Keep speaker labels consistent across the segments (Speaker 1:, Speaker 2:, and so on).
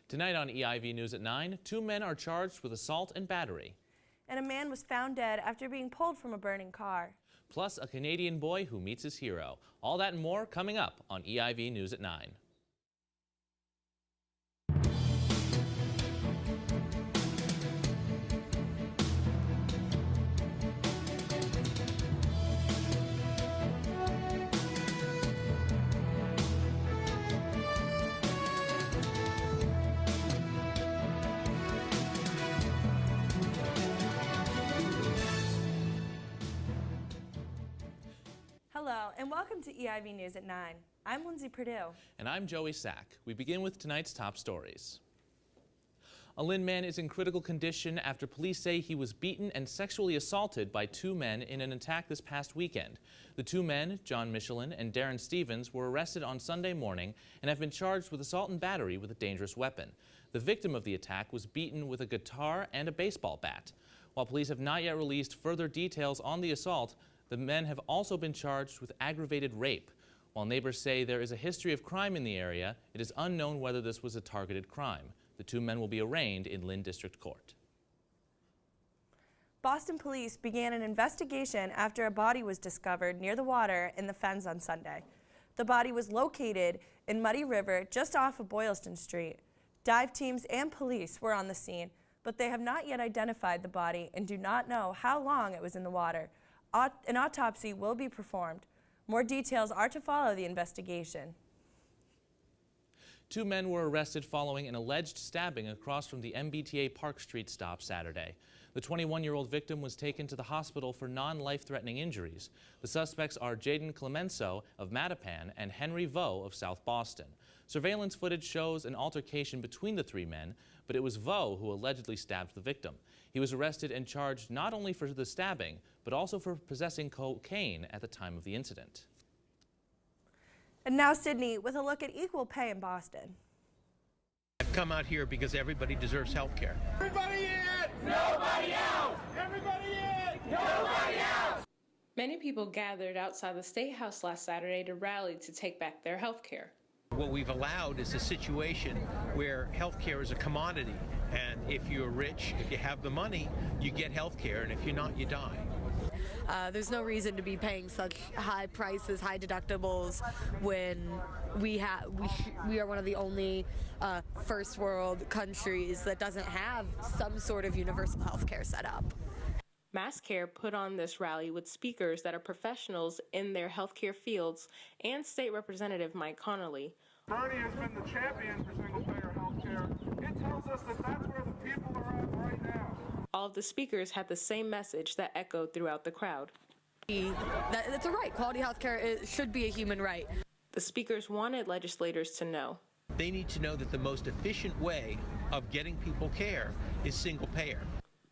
Speaker 1: Tonight on EIV News at 9, 2 men are charged with assault and battery.
Speaker 2: And a man was found dead after being pulled from a burning car.
Speaker 1: Plus, a Canadian boy who meets his hero. All that and more coming up on EIV News at 9.
Speaker 2: Hello, and welcome to EIV News at 9. I'm Lindsay Perdue. And
Speaker 1: I'm Joey Sack. We begin with tonight's top stories. A Lynn man is in critical condition after police say he was beaten and sexually assaulted by 2 men in an attack this past weekend. The 2 men, John Michelin and Darren Stevens, were arrested on Sunday morning and have been charged with assault and battery with a dangerous weapon. The victim of the attack was beaten with a guitar and a baseball bat. While police have not yet released further details on the assault, the men have also been charged with aggravated rape. While neighbors say there is a history of crime in the area, it is unknown whether this was a targeted crime. The 2 men will be arraigned in Lynn District Court.
Speaker 2: Boston police began an investigation after a body was discovered near the water in the Fens on Sunday. The body was located in Muddy River just off of Boylston Street. Dive teams and police were on the scene, but they have not yet identified the body and do not know how long it was in the water. An autopsy will be performed. More details are to follow the investigation.
Speaker 1: 2 men were arrested following an alleged stabbing across from the MBTA Park Street stop Saturday. The 21-year-old victim was taken to the hospital for non-life-threatening injuries. The suspects are Jaden Clemenceau of Mattapan and Henry Vo of South Boston. Surveillance footage shows an altercation between the 3 men, but it was Vo who allegedly stabbed the victim. He was arrested and charged not only for the stabbing, but also for possessing cocaine at the time of the incident.
Speaker 2: And now Sydney with a look at equal pay in Boston.
Speaker 3: I've come out here because everybody deserves health care.
Speaker 4: Everybody in! Nobody out! Everybody in! Nobody out!
Speaker 5: Many people gathered outside the State House last Saturday to rally to take back their health care.
Speaker 3: What we've allowed is a situation where health care is a commodity, and if you're rich, if you have the money, you get health care, and if you're not, you die.
Speaker 6: There's no reason to be paying such high prices, high deductibles, when we are one of the only first world countries that doesn't have some sort of universal health care set up.
Speaker 5: MassCare put on this rally with speakers that are professionals in their healthcare fields and State Representative Mike Connolly.
Speaker 4: Bernie has been the champion for single-payer health care. It tells us that that's where the people are at right now.
Speaker 5: All of the speakers had the same message that echoed throughout the crowd.
Speaker 6: That's a right. Quality health care should be a human right.
Speaker 5: The speakers wanted legislators to know.
Speaker 3: They need to know that the most efficient way of getting people care is single payer.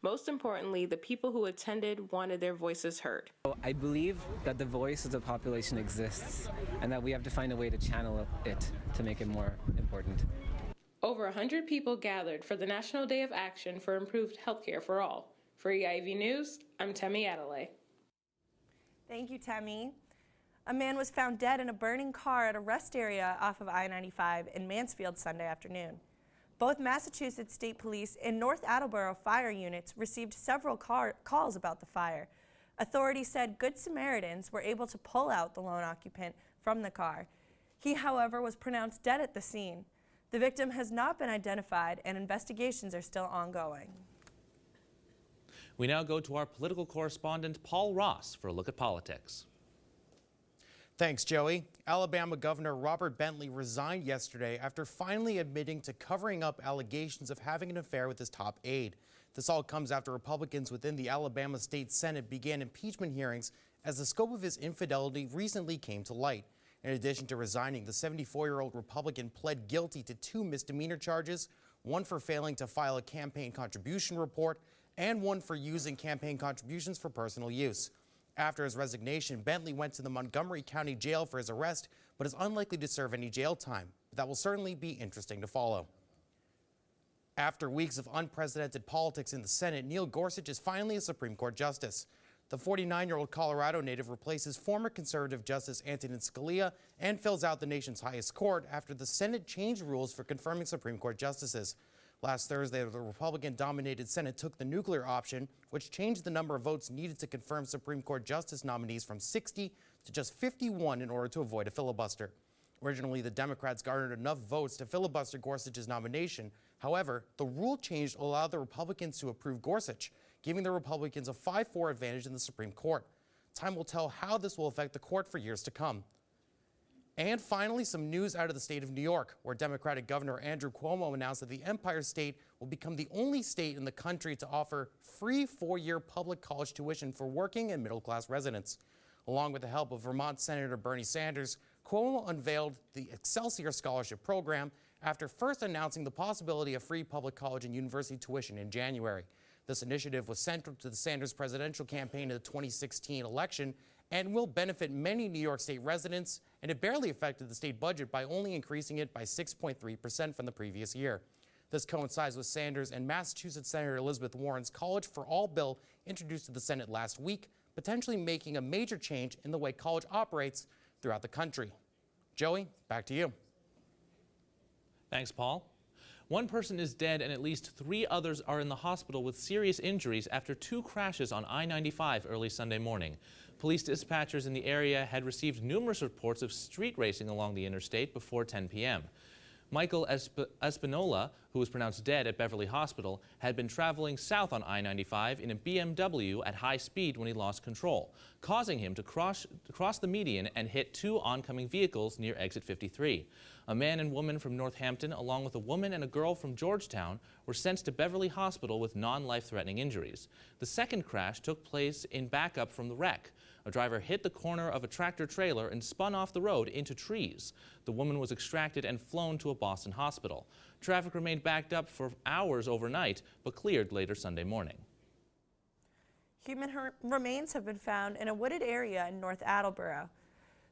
Speaker 5: Most importantly, the people who attended wanted their voices heard.
Speaker 7: I believe that the voice of the population exists and that we have to find a way to channel it to make it more important.
Speaker 5: Over 100 people gathered for the National Day of Action for Improved Healthcare for All. For EIV News, I'm Temi Adelaide.
Speaker 2: Thank you, Temi. A man was found dead in a burning car at a rest area off of I-95 in Mansfield Sunday afternoon. Both Massachusetts State Police and North Attleboro fire units received several calls about the fire. Authorities said Good Samaritans were able to pull out the lone occupant from the car. He, however, was pronounced dead at the scene. The victim has not been identified and investigations are still ongoing.
Speaker 1: We now go to our political correspondent Paul Ross for a look at politics.
Speaker 8: Thanks, Joey. Alabama Governor Robert Bentley resigned yesterday after finally admitting to covering up allegations of having an affair with his top aide. This all comes after Republicans within the Alabama State Senate began impeachment hearings as the scope of his infidelity recently came to light. In addition to resigning, the 74-year-old Republican pled guilty to 2 misdemeanor charges, one for failing to file a campaign contribution report and one for using campaign contributions for personal use. After his resignation, Bentley went to the Montgomery County Jail for his arrest, but is unlikely to serve any jail time. But that will certainly be interesting to follow. After weeks of unprecedented politics in the Senate, Neil Gorsuch is finally a Supreme Court justice. The 49-year-old Colorado native replaces former conservative Justice Antonin Scalia and fills out the nation's highest court after the Senate changed rules for confirming Supreme Court justices. Last Thursday, the Republican-dominated Senate took the nuclear option, which changed the number of votes needed to confirm Supreme Court justice nominees from 60 to just 51 in order to avoid a filibuster. Originally, the Democrats garnered enough votes to filibuster Gorsuch's nomination. However, the rule change allowed the Republicans to approve Gorsuch, giving the Republicans a 5-4 advantage in the Supreme Court. Time will tell how this will affect the court for years to come. And finally, some news out of the state of New York, where Democratic Governor Andrew Cuomo announced that the Empire State will become the only state in the country to offer free 4-year public college tuition for working and middle-class residents. Along with the help of Vermont Senator Bernie Sanders, Cuomo unveiled the Excelsior Scholarship Program after first announcing the possibility of free public college and university tuition in January. This initiative was central to the Sanders presidential campaign in the 2016 election and will benefit many New York State residents, and it barely affected the state budget by only increasing it by 6.3% from the previous year. This coincides with Sanders and Massachusetts Senator Elizabeth Warren's College for All bill introduced to the Senate last week, potentially making a major change in the way college operates throughout the country. Joey, back to you.
Speaker 1: Thanks, Paul. One person is dead and at least 3 others are in the hospital with serious injuries after 2 crashes on I-95 early Sunday morning. Police dispatchers in the area had received numerous reports of street racing along the interstate before 10 p.m. Michael Espinola, who was pronounced dead at Beverly Hospital, had been traveling south on I-95 in a BMW at high speed when he lost control, causing him to cross the median and hit 2 oncoming vehicles near exit 53. A man and woman from Northampton, along with a woman and a girl from Georgetown, were sent to Beverly Hospital with non-life-threatening injuries. The second crash took place in backup from the wreck. A driver hit the corner of a tractor trailer and spun off the road into trees. The woman was extracted and flown to a Boston hospital. Traffic remained backed up for hours overnight, but cleared later Sunday morning.
Speaker 2: Human remains have been found in a wooded area in North Attleboro.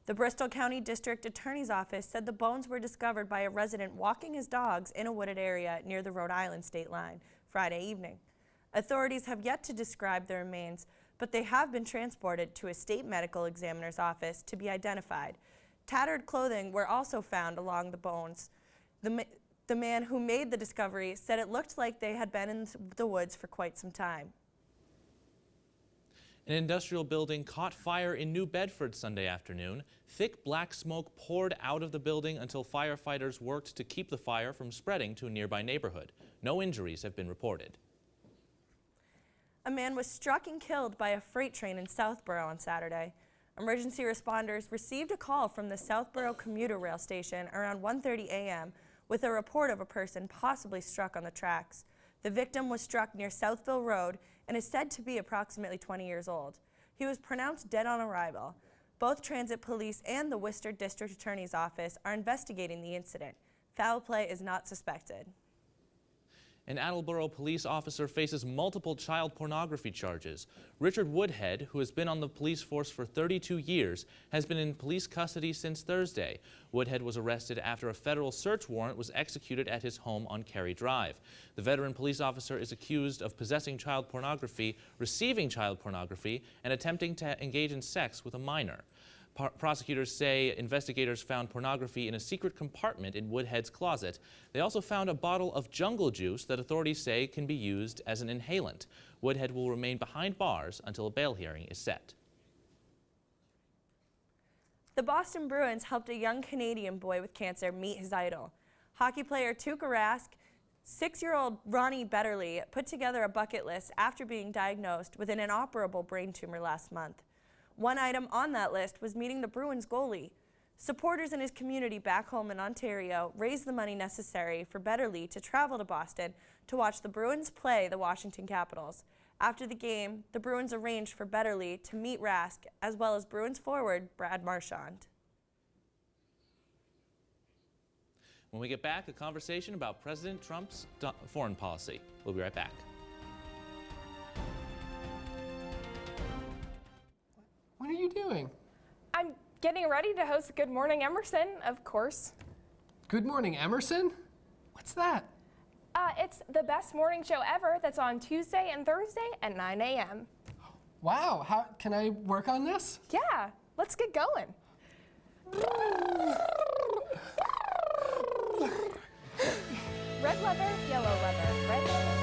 Speaker 2: The Bristol County District Attorney's Office said the bones were discovered by a resident walking his dogs in a wooded area near the Rhode Island state line Friday evening. Authorities have yet to describe the remains, but they have been transported to a state medical examiner's office to be identified. Tattered clothing were also found along the bones. The man who made the discovery said it looked like they had been in the woods for quite some time.
Speaker 1: An industrial building caught fire in New Bedford Sunday afternoon. Thick black smoke poured out of the building until firefighters worked to keep the fire from spreading to a nearby neighborhood. No injuries have been reported.
Speaker 2: A man was struck and killed by a freight train in Southborough on Saturday. Emergency responders received a call from the Southborough commuter rail station around 1:30 a.m. with a report of a person possibly struck on the tracks. The victim was struck near Southville Road and is said to be approximately 20 years old. He was pronounced dead on arrival. Both transit police and the Worcester District Attorney's Office are investigating the incident. Foul play is not suspected.
Speaker 1: An Attleboro police officer faces multiple child pornography charges. Richard Woodhead, who has been on the police force for 32 years, has been in police custody since Thursday. Woodhead was arrested after a federal search warrant was executed at his home on Cary Drive. The veteran police officer is accused of possessing child pornography, receiving child pornography, and attempting to engage in sex with a minor. Prosecutors say investigators found pornography in a secret compartment in Woodhead's closet. They also found a bottle of jungle juice that authorities say can be used as an inhalant. Woodhead will remain behind bars until a bail hearing is set.
Speaker 2: The Boston Bruins helped a young Canadian boy with cancer meet his idol. Hockey player Tuukka Rask, 6-year-old Ronnie Betterly put together a bucket list after being diagnosed with an inoperable brain tumor last month. One item on that list was meeting the Bruins goalie. Supporters in his community back home in Ontario raised the money necessary for Betterly to travel to Boston to watch the Bruins play the Washington Capitals. After the game, the Bruins arranged for Betterly to meet Rask, as well as Bruins forward Brad Marchand.
Speaker 1: When we get back, a conversation about President Trump's foreign policy. We'll be right back.
Speaker 9: What are you doing?
Speaker 10: I'm getting ready to host Good Morning Emerson, of course.
Speaker 9: Good Morning Emerson? What's that?
Speaker 10: It's the best morning show ever that's on Tuesday and Thursday at 9 a.m.
Speaker 9: Wow, how can I work on this?
Speaker 10: Yeah, let's get going. Red leather, yellow leather, red leather.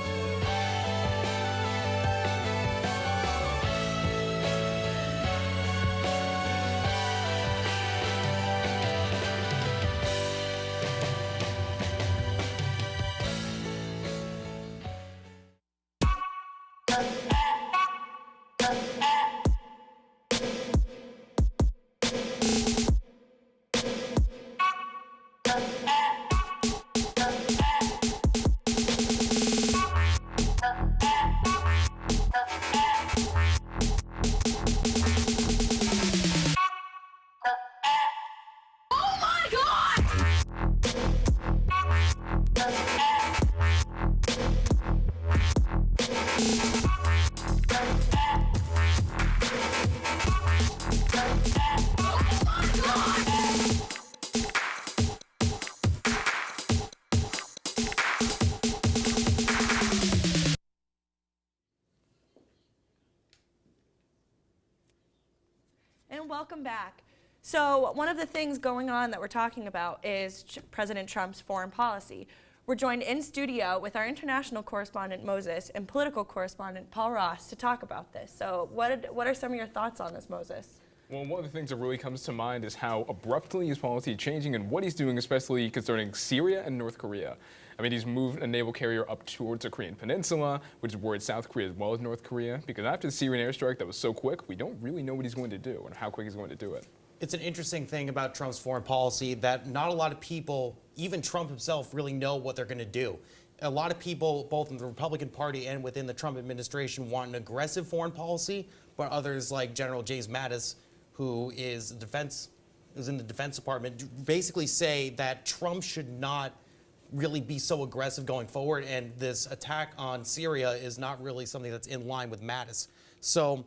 Speaker 2: And welcome back. So one of the things going on that we're talking about is President Trump's foreign policy. We're joined in studio with our international correspondent Moses and political correspondent Paul Ross to talk about this. So what are some of your thoughts on this, Moses?
Speaker 11: Well, one of the things that really comes to mind is how abruptly his policy is changing and what he's doing, especially concerning Syria and North Korea. I mean, he's moved a naval carrier up towards the Korean Peninsula, which is worried South Korea as well as North Korea, because after the Syrian airstrike that was so quick, we don't really know what he's going to do and how quick he's going to do it.
Speaker 8: It's an interesting thing about Trump's foreign policy that not a lot of people, even Trump himself, really know what they're going to do. A lot of people, both in the Republican Party and within the Trump administration, want an aggressive foreign policy, but others like General James Mattis, who is in the Defense Department, basically say that Trump should not really be so aggressive going forward, and this attack on Syria is not really something that's in line with Mattis. So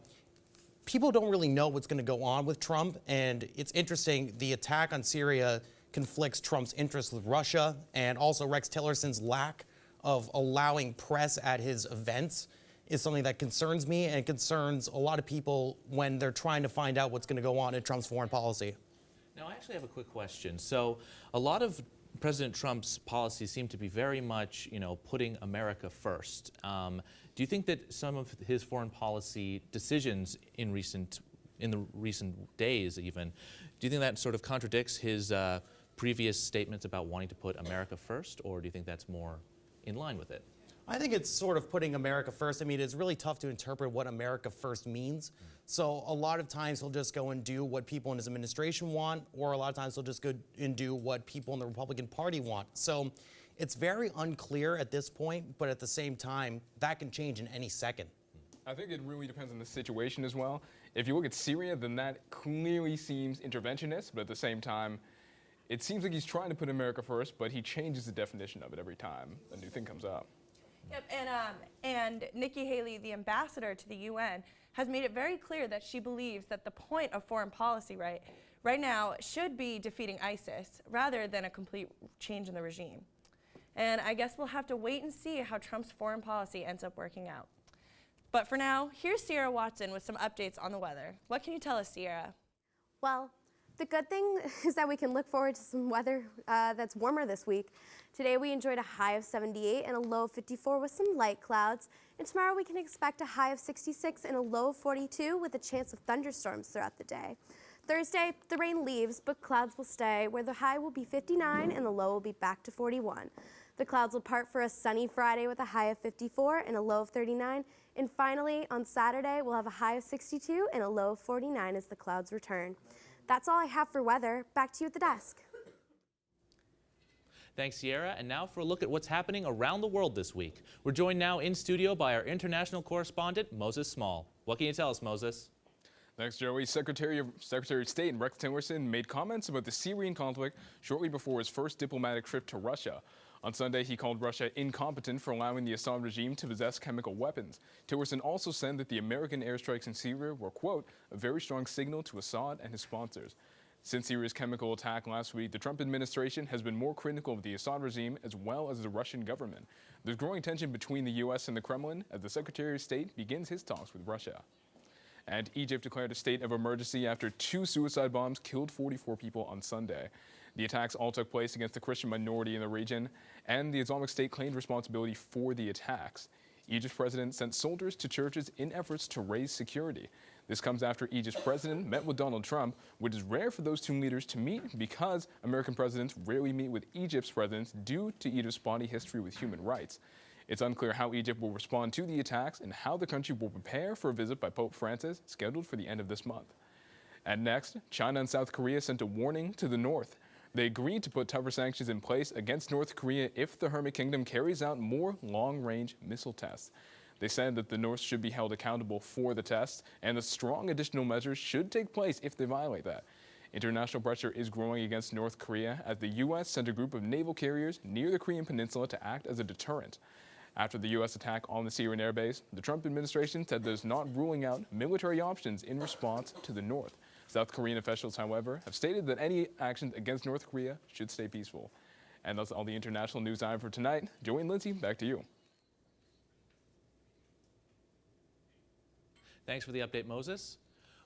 Speaker 8: people don't really know what's going to go on with Trump, and it's interesting, the attack on Syria conflicts Trump's interest with Russia, and also Rex Tillerson's lack of allowing press at his events is something that concerns me and concerns a lot of people when they're trying to find out what's going to go on in Trump's foreign policy.
Speaker 1: Now, I actually have a quick question. So a lot of President Trump's policies seem to be very much, putting America first. Do you think that some of his foreign policy decisions in the recent days even, do you think that sort of contradicts his previous statements about wanting to put America first, or do you think that's more in line with it?
Speaker 8: I think it's sort of putting America first. I mean, it's really tough to interpret what America first means. So a lot of times he'll just go and do what people in his administration want, or a lot of times he'll just go and do what people in the Republican Party want. So it's very unclear at this point, but at the same time, that can change in any second.
Speaker 11: I think it really depends on the situation as well. If you look at Syria, then that clearly seems interventionist, but at the same time, it seems like he's trying to put America first, but he changes the definition of it every time a new thing comes up.
Speaker 2: Yep, and Nikki Haley, the ambassador to the UN, has made it very clear that she believes that the point of foreign policy right now should be defeating ISIS rather than a complete change in the regime. And I guess we'll have to wait and see how Trump's foreign policy ends up working out. But for now, here's Sierra Watson with some updates on the weather. What can you tell us, Sierra?
Speaker 12: Well, the good thing is that we can look forward to some weather that's warmer this week. Today we enjoyed a high of 78 and a low of 54 with some light clouds. And tomorrow we can expect a high of 66 and a low of 42 with a chance of thunderstorms throughout the day. Thursday, the rain leaves, but clouds will stay, where the high will be 59 and the low will be back to 41. The clouds will part for a sunny Friday with a high of 54 and a low of 39. And finally, on Saturday, we'll have a high of 62 and a low of 49 as the clouds return. That's all I have for weather. Back to you at the desk.
Speaker 1: Thanks, Sierra. And now for a look at what's happening around the world this week. We're joined now in studio by our international correspondent, Moses Small. What can you tell us, Moses?
Speaker 11: Thanks, Joey. Secretary of State Rex Tillerson made comments about the Syrian conflict shortly before his first diplomatic trip to Russia. On Sunday, he called Russia incompetent for allowing the Assad regime to possess chemical weapons. Tillerson also said that the American airstrikes in Syria were, quote, a very strong signal to Assad and his sponsors. Since Syria's chemical attack last week, the Trump administration has been more critical of the Assad regime as well as the Russian government. There's growing tension between the U.S. and the Kremlin as the Secretary of State begins his talks with Russia. And Egypt declared a state of emergency after 2 suicide bombs killed 44 people on Sunday. The attacks all took place against the Christian minority in the region, and the Islamic State claimed responsibility for the attacks. Egypt's president sent soldiers to churches in efforts to raise security. This comes after Egypt's president met with Donald Trump, which is rare for those two leaders to meet because American presidents rarely meet with Egypt's presidents due to Egypt's spotty history with human rights. It's unclear how Egypt will respond to the attacks and how the country will prepare for a visit by Pope Francis, scheduled for the end of this month. And next, China and South Korea sent a warning to the North. They agreed to put tougher sanctions in place against North Korea if the Hermit Kingdom carries out more long-range missile tests. They said that the North should be held accountable for the tests, and that strong additional measures should take place if they violate that. International pressure is growing against North Korea as the U.S. sent a group of naval carriers near the Korean Peninsula to act as a deterrent. After the U.S. attack on the Syrian airbase, the Trump administration said there's not ruling out military options in response to the North. South Korean officials, however, have stated that any actions against North Korea should stay peaceful. And that's all the international news I have for tonight. Joey and Lindsay, back to you.
Speaker 1: Thanks for the update, Moses.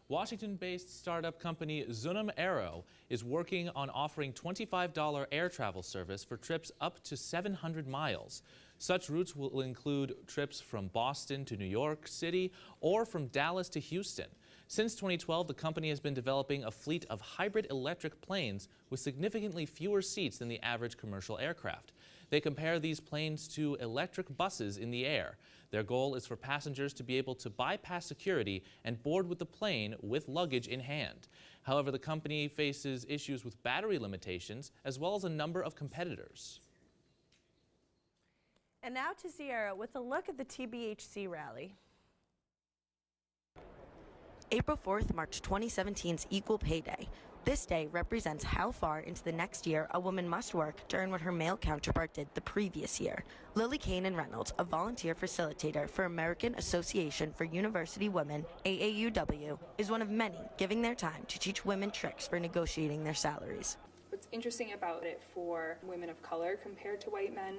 Speaker 1: Washington-based startup company Zunam Aero is working on offering $25 air travel service for trips up to 700 miles. Such routes will include trips from Boston to New York City or from Dallas to Houston. Since 2012, the company has been developing a fleet of hybrid electric planes with significantly fewer seats than the average commercial aircraft. They compare these planes to electric buses in the air. Their goal is for passengers to be able to bypass security and board with the plane with luggage in hand. However, the company faces issues with battery limitations as well as a number of competitors.
Speaker 2: And now to Sierra with a look at the TBHC rally.
Speaker 13: April 4th marked 2017's Equal Pay Day. This day represents how far into the next year a woman must work to earn what her male counterpart did the previous year. Lily Kanan Reynolds, a volunteer facilitator for American Association for University Women, AAUW, is one of many giving their time to teach women tricks for negotiating their salaries.
Speaker 14: What's interesting about it for women of color compared to white men,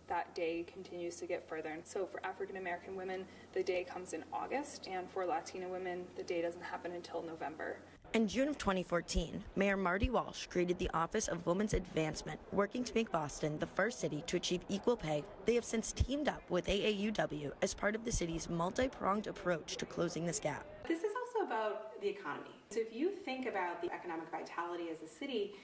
Speaker 14: that day continues to get further. And so for African American women, the day comes in August, and for Latina women, the day doesn't happen until November.
Speaker 13: In June of 2014, Mayor Marty Walsh created the Office of Women's Advancement, working to make Boston the first city to achieve equal pay. They have since teamed up with AAUW as part of the city's multi-pronged approach to closing this gap.
Speaker 15: This is also about the economy. So if you think about the economic vitality as a city,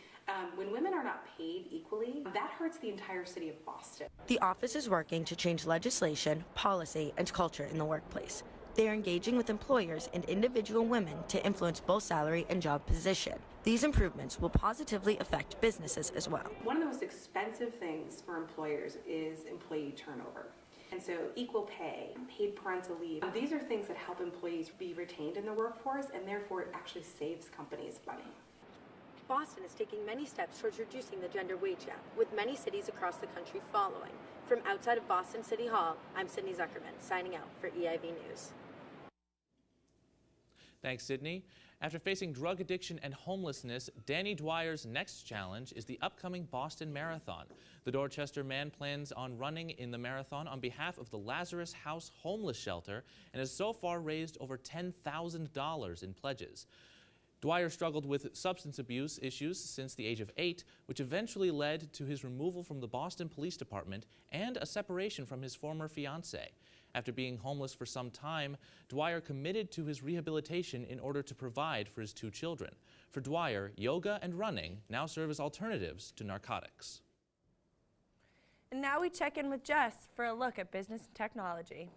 Speaker 15: when women are not paid equally, that hurts the entire city of Boston.
Speaker 13: The office is working to change legislation, policy, and culture in the workplace. They are engaging with employers and individual women to influence both salary and job position. These improvements will positively affect businesses as well.
Speaker 15: One of the most expensive things for employers is employee turnover. And so equal pay, paid parental leave, these are things that help employees be retained in the workforce, and therefore it actually saves companies money.
Speaker 13: Boston is taking many steps towards reducing the gender wage gap, with many cities across the country following. From outside of Boston City Hall, I'm Sydney Zuckerman, signing out for EIV News.
Speaker 1: Thanks, Sydney. After facing drug addiction and homelessness, Danny Dwyer's next challenge is the upcoming Boston Marathon. The Dorchester man plans on running in the marathon on behalf of the Lazarus House Homeless Shelter and has so far raised over $10,000 in pledges. Dwyer struggled with substance abuse issues since the age of 8, which eventually led to his removal from the Boston Police Department and a separation from his former fiancée. After being homeless for some time, Dwyer committed to his rehabilitation in order to provide for his 2 children. For Dwyer, yoga and running now serve as alternatives to narcotics.
Speaker 2: And now we check in with Jess for a look at business and technology.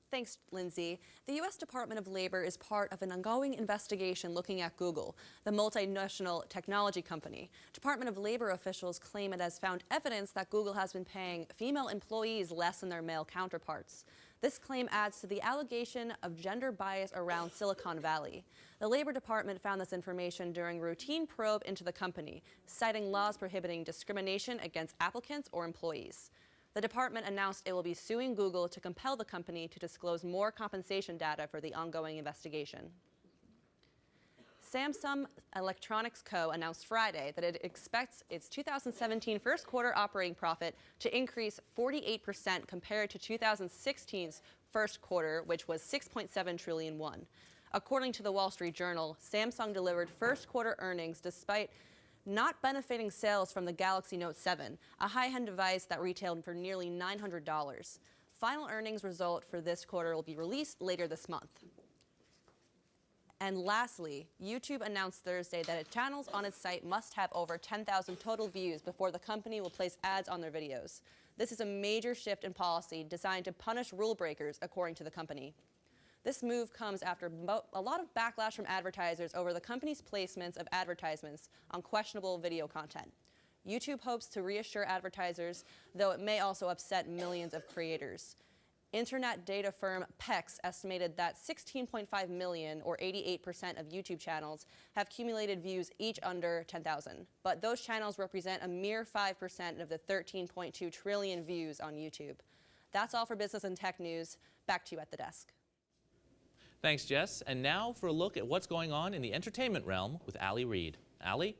Speaker 16: Thanks, Lindsay. The U.S. Department of Labor is part of an ongoing investigation looking at Google, the multinational technology company. Department of Labor officials claim it has found evidence that Google has been paying female employees less than their male counterparts. This claim adds to the allegation of gender bias around Silicon Valley. The Labor Department found this information during a routine probe into the company, citing laws prohibiting discrimination against applicants or employees. The department announced it will be suing Google to compel the company to disclose more compensation data for the ongoing investigation. Samsung Electronics Co. announced Friday that it expects its 2017 first quarter operating profit to increase 48% compared to 2016's first quarter, which was 6.7 trillion won. According to the Wall Street Journal, Samsung delivered first quarter earnings despite not benefiting sales from the Galaxy Note 7, a high-end device that retailed for nearly $900. Final earnings result for this quarter will be released later this month. And lastly, YouTube announced Thursday that its channels on its site must have over 10,000 total views before the company will place ads on their videos. This is a major shift in policy designed to punish rule breakers, according to the company. This move comes after a lot of backlash from advertisers over the company's placements of advertisements on questionable video content. YouTube hopes to reassure advertisers, though it may also upset millions of creators. Internet data firm PEX estimated that 16.5 million, or 88% of YouTube channels, have cumulated views each under 10,000. But those channels represent a mere 5% of the 13.2 trillion views on YouTube. That's all for business and tech news. Back to you at the desk.
Speaker 1: Thanks, Jess. And now for a look at what's going on in the entertainment realm with Allie Reed. Allie?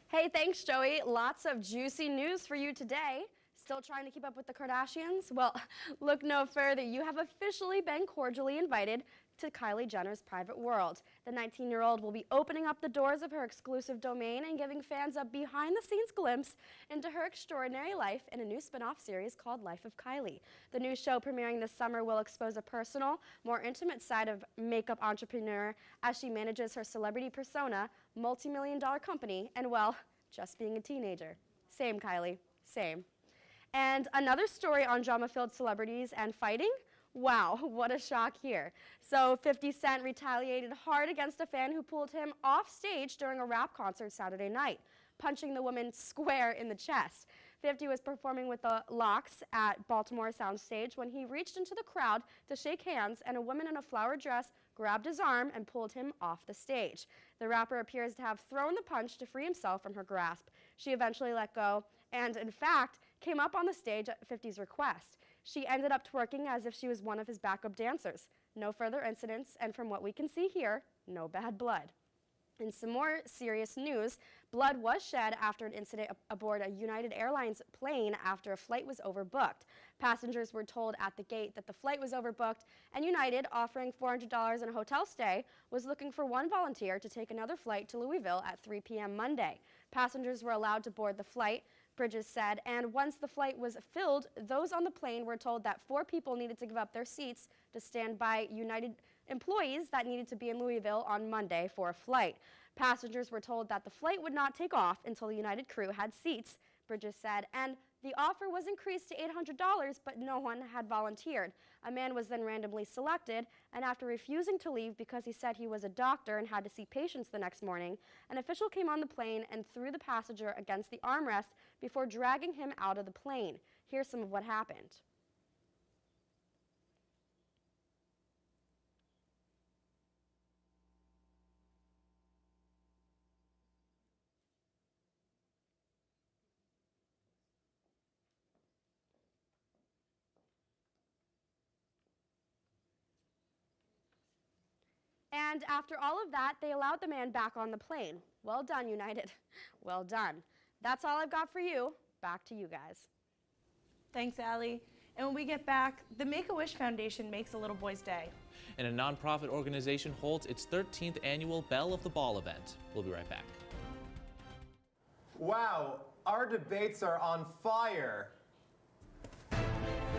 Speaker 17: Hey, thanks, Joey. Lots of juicy news for you today. Still trying to keep up with the Kardashians? Well, look no further. You have officially been cordially invited to Kylie Jenner's private world. The 19-year-old will be opening up the doors of her exclusive domain and giving fans a behind-the-scenes glimpse into her extraordinary life in a new spin-off series called Life of Kylie. The new show premiering this summer will expose a personal, more intimate side of makeup entrepreneur as she manages her celebrity persona, multi-million-dollar company, and, well, just being a teenager. Same, Kylie. Same. And another story on drama-filled celebrities and fighting? Wow, what a shock here. So 50 Cent retaliated hard against a fan who pulled him off stage during a rap concert Saturday night, punching the woman square in the chest. 50 was performing with the Lox at Baltimore Soundstage when he reached into the crowd to shake hands, and a woman in a flowered dress grabbed his arm and pulled him off the stage. The rapper appears to have thrown the punch to free himself from her grasp. She eventually let go and, in fact, came up on the stage at 50's request. She ended up twerking as if she was one of his backup dancers. No further incidents, and from what we can see here, no bad blood. In some more serious news, blood was shed after an incident aboard a United Airlines plane after a flight was overbooked. Passengers were told at the gate that the flight was overbooked, and United, offering $400 in a hotel stay, was looking for one volunteer to take another flight to Louisville at 3 p.m. Monday. Passengers were allowed to board the flight, Bridges said, and once the flight was filled, those on the plane were told that 4 people needed to give up their seats to stand by United employees that needed to be in Louisville on Monday for a flight. Passengers were told that the flight would not take off until the United crew had seats, Bridges said, and the offer was increased to $800, but no one had volunteered. A man was then randomly selected, and after refusing to leave because he said he was a doctor and had to see patients the next morning, an official came on the plane and threw the passenger against the armrest before dragging him out of the plane. Here's some of what happened. And after all of that, they allowed the man back on the plane. Well done, United. Well done. That's all I've got for you. Back to you guys.
Speaker 2: Thanks, Allie. And when we get back, the Make-A-Wish Foundation makes a little boy's day.
Speaker 1: And a nonprofit organization holds its 13th annual Belle of the Ball event. We'll be right back.
Speaker 18: Wow, our debates are on fire.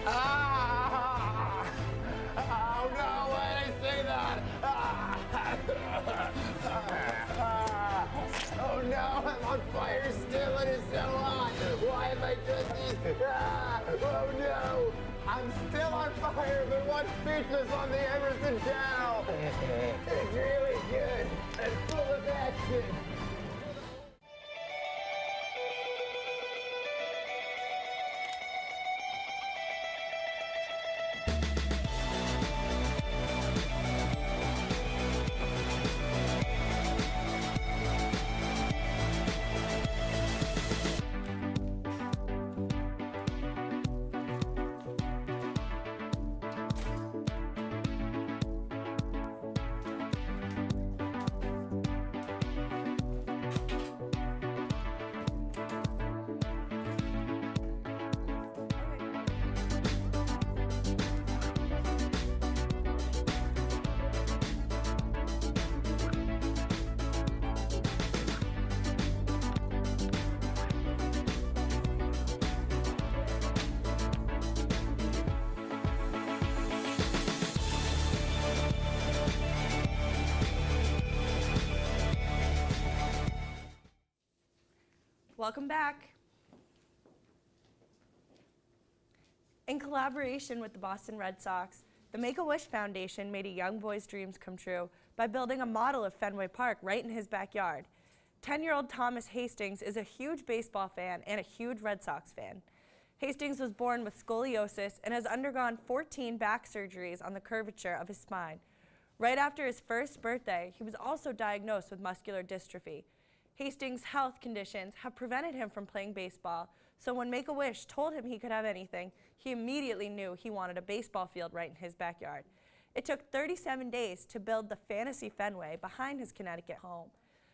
Speaker 18: Ah! Oh no, why did I say that? Oh no, I'm on fire still, it is so hot. Why have I done this? Oh no, I'm still on fire, but watch Speechless on the Emerson channel. It's really good and full of action.
Speaker 2: Welcome back. In collaboration with the Boston Red Sox, the Make-A-Wish Foundation made a young boy's dreams come true by building a model of Fenway Park right in his backyard. 10-year-old Thomas Hastings is a huge baseball fan and a huge Red Sox fan. Hastings was born with scoliosis and has undergone 14 back surgeries on the curvature of his spine. Right after his first birthday, he was also diagnosed with muscular dystrophy. Hastings' health conditions have prevented him from playing baseball, so when Make-A-Wish told him he could have anything, he immediately knew he wanted a baseball field right in his backyard. It took 37 days to build the Fantasy Fenway behind his Connecticut home.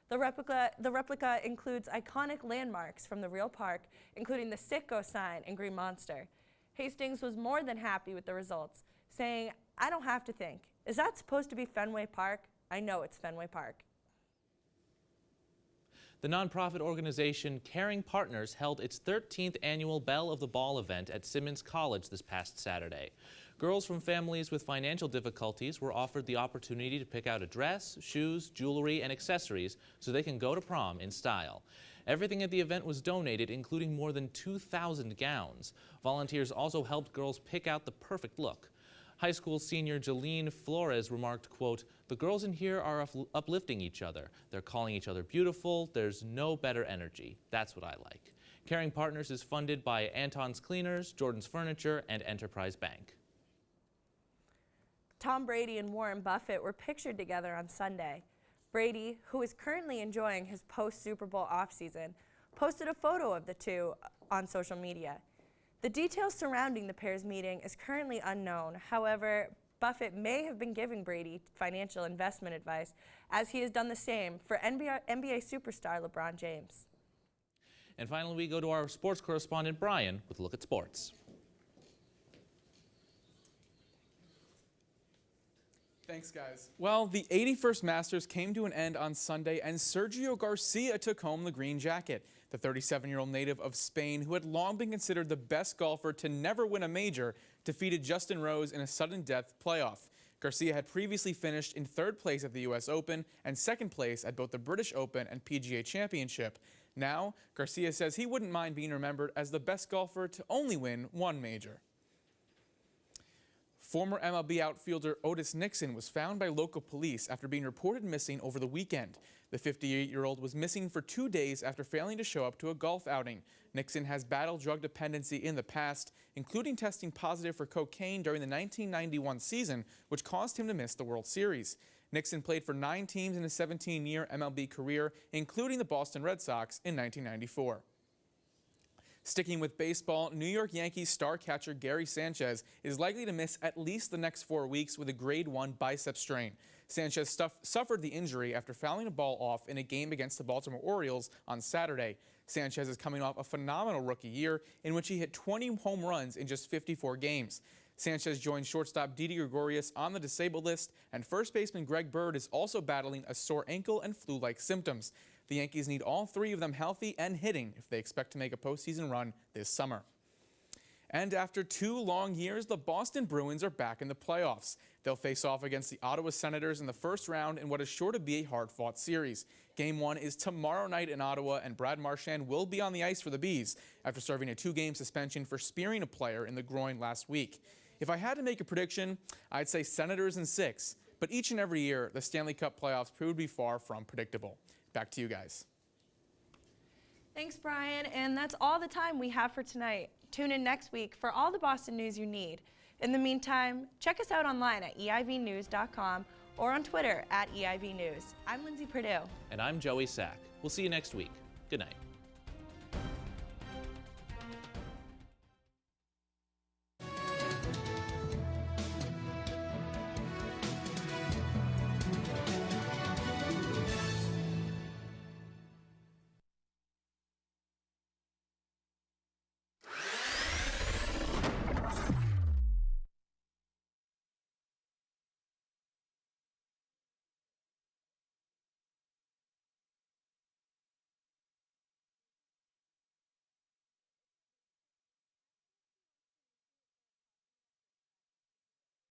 Speaker 2: The replica includes iconic landmarks from the real park, including the Citgo sign and Green Monster. Hastings was more than happy with the results, saying, "I don't have to think. Is that supposed to be Fenway Park? I know it's Fenway Park."
Speaker 1: The nonprofit organization Caring Partners held its 13th annual Belle of the Ball event at Simmons College this past Saturday. Girls from families with financial difficulties were offered the opportunity to pick out a dress, shoes, jewelry, and accessories so they can go to prom in style. Everything at the event was donated, including more than 2,000 gowns. Volunteers also helped girls pick out the perfect look. High school senior Jeline Flores remarked, quote, "The girls in here are uplifting each other. They're calling each other beautiful. There's no better energy. That's what I like." Caring Partners is funded by Anton's Cleaners, Jordan's Furniture, and Enterprise Bank.
Speaker 2: Tom Brady and Warren Buffett were pictured together on Sunday. Brady, who is currently enjoying his post-Super Bowl offseason, posted a photo of the two on social media. The details surrounding the pair's meeting is currently unknown. However, Buffett may have been giving Brady financial investment advice, as he has done the same for NBA superstar LeBron James.
Speaker 1: And finally, we go to our sports correspondent, Brian, with a look at sports.
Speaker 19: Thanks, guys. Well, the 81st Masters came to an end on Sunday, and Sergio Garcia took home the green jacket. The 37-year-old native of Spain, who had long been considered the best golfer to never win a major, defeated Justin Rose in a sudden death playoff. Garcia had previously finished in third place at the U.S. Open and second place at both the British Open and PGA Championship. Now, Garcia says he wouldn't mind being remembered as the best golfer to only win one major. Former MLB outfielder Otis Nixon was found by local police after being reported missing over the weekend. The 58-year-old was missing for 2 days after failing to show up to a golf outing. Nixon has battled drug dependency in the past, including testing positive for cocaine during the 1991 season, which caused him to miss the World Series. Nixon played for 9 teams in his 17-year MLB career, including the Boston Red Sox in 1994. Sticking with baseball, New York Yankees star catcher Gary Sanchez is likely to miss at least the next 4 weeks with a grade 1 bicep strain. Sanchez suffered the injury after fouling a ball off in a game against the Baltimore Orioles on Saturday. Sanchez is coming off a phenomenal rookie year in which he hit 20 home runs in just 54 games. Sanchez joined shortstop Didi Gregorius on the disabled list, and first baseman Greg Bird is also battling a sore ankle and flu-like symptoms. The Yankees need all 3 of them healthy and hitting if they expect to make a postseason run this summer. And after 2 long years, the Boston Bruins are back in the playoffs. They'll face off against the Ottawa Senators in the first round in what is sure to be a hard-fought series. Game 1 is tomorrow night in Ottawa, and Brad Marchand will be on the ice for the Bees after serving a 2-game suspension for spearing a player in the groin last week. If I had to make a prediction, I'd say Senators in 6, but each and every year, the Stanley Cup playoffs prove to be far from predictable. Back to you guys.
Speaker 2: Thanks, Brian, and that's all the time we have for tonight. Tune in next week for all the Boston news you need. In the meantime, check us out online at eivnews.com or on Twitter at eivnews. I'm Lindsay Perdue.
Speaker 1: And I'm Joey Sack. We'll see you next week. Good night.